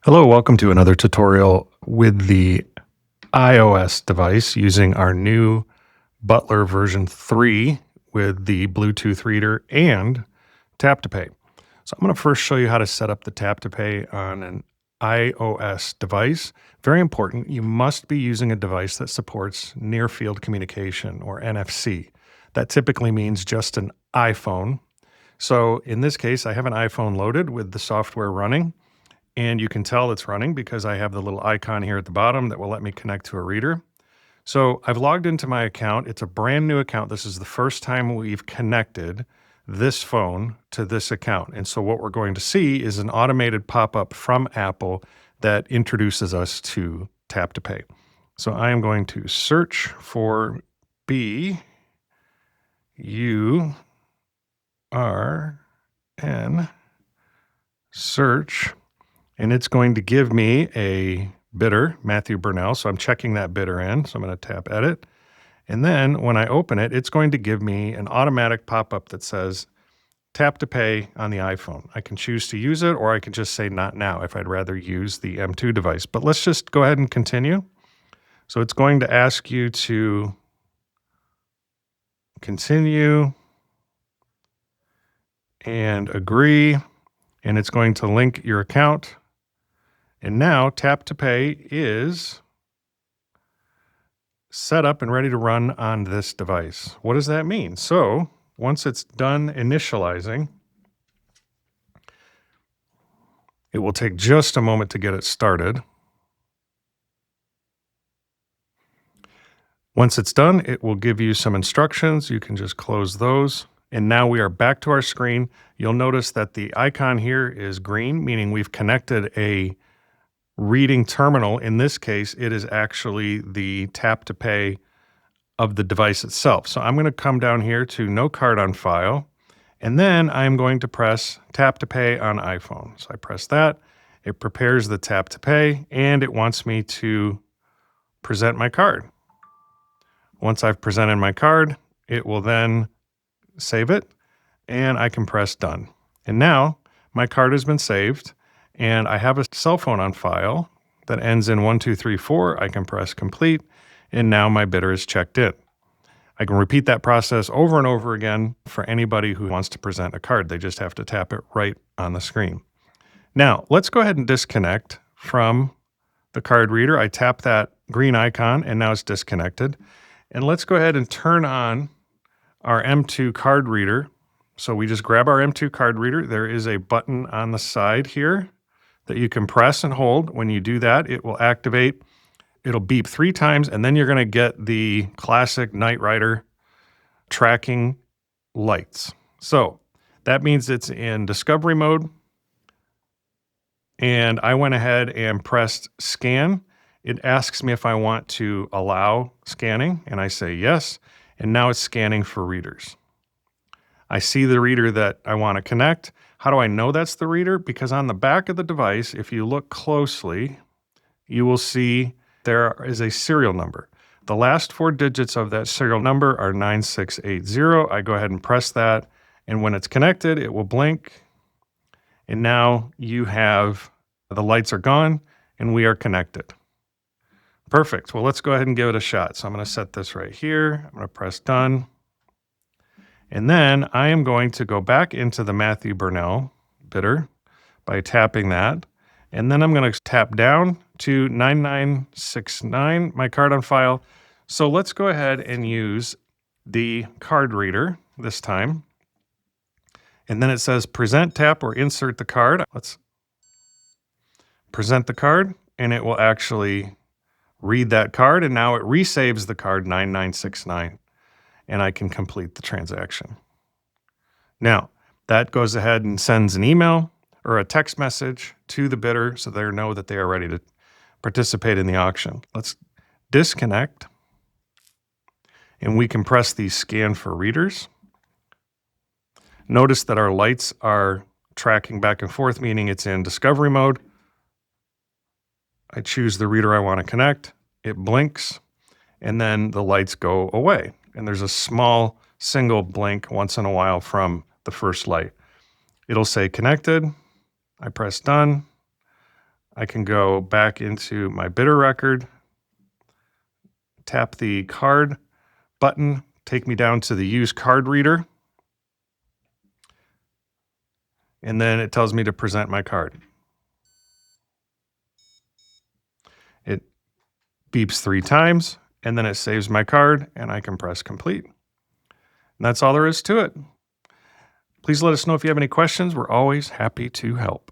Hello, welcome to another tutorial with the iOS device using our new Butler version 3 with the Bluetooth reader and tap to pay. So I'm going to first show you how to set up the tap to pay on an iOS device. Very important, you must be using a device that supports near field communication or NFC. That typically means just an iPhone. So in this case, I have an iPhone loaded with the software running. And you can tell it's running because I have the little icon here at the bottom that will let me connect to a reader. So I've logged into my account. It's a brand new account. This is the first time we've connected this phone to this account. And so what we're going to see is an automated pop-up from Apple that introduces us to tap to pay. So I am going to search for BURN search. And it's going to give me a bidder, Matthew Burnell. So I'm checking that bidder in. So I'm going to tap edit. And then when I open it, it's going to give me an automatic pop-up that says tap to pay on the iPhone. I can choose to use it, or I can just say not now if I'd rather use the M2 device. But let's just go ahead and continue. So it's going to ask you to continue and agree, and it's going to link your account. And now tap to pay is set up and ready to run on this device. What does that mean? So once it's done initializing, it will take just a moment to get it started. Once it's done, it will give you some instructions. You can just close those. And now we are back to our screen. You'll notice that the icon here is green, meaning we've connected a reading terminal. In this case, it is actually the tap to pay of the device itself. So I'm going to come down here to no card on file, and then I'm going to press tap to pay on iPhone. So I press that, it prepares the tap to pay, and it wants me to present my card. Once I've presented my card, it will then save it, and I can press done. And now my card has been saved, and I have a cell phone on file that ends in 1234. I can press complete, and now my bidder is checked in. I can repeat that process over and over again for anybody who wants to present a card. They just have to tap it right on the screen. Now, let's go ahead and disconnect from the card reader. I tap that green icon, and now it's disconnected. And let's go ahead and turn on our M2 card reader. So we just grab our M2 card reader. There is a button on the side here that you can press and hold. When you do that, it will activate. It'll beep 3 times, and then you're going to get the classic Knight Rider tracking lights. So that means it's in discovery mode. And I went ahead and pressed scan. It asks me if I want to allow scanning, and I say yes. And now it's scanning for readers. I see the reader that I want to connect. How do I know that's the reader? Because on the back of the device, if you look closely, you will see there is a serial number. The last 4 digits of that serial number are 9680. I go ahead and press that, and when it's connected, it will blink. And now you have the lights are gone, and we are connected. Perfect. Well, let's go ahead and give it a shot. So I'm going to set this right here. I'm going to press done. And then I am going to go back into the Matthew Burnell bidder by tapping that. And then I'm going to tap down to 9969, my card on file. So let's go ahead and use the card reader this time. And then it says present, tap, or insert the card. Let's present the card, and it will actually read that card. And now it resaves the card 9969. And I can complete the transaction. Now, that goes ahead and sends an email or a text message to the bidder so they know that they are ready to participate in the auction. Let's disconnect, and we can press the scan for readers. Notice that our lights are tracking back and forth, meaning it's in discovery mode. I choose the reader I want to connect. It blinks, and then the lights go away. And there's a small single blink once in a while from the first light. It'll say connected. I press done. I can go back into my bidder record, tap the card button, take me down to the use card reader, and then it tells me to present my card. It beeps 3 times, and then it saves my card, and I can press complete. And that's all there is to it. Please let us know if you have any questions. We're always happy to help.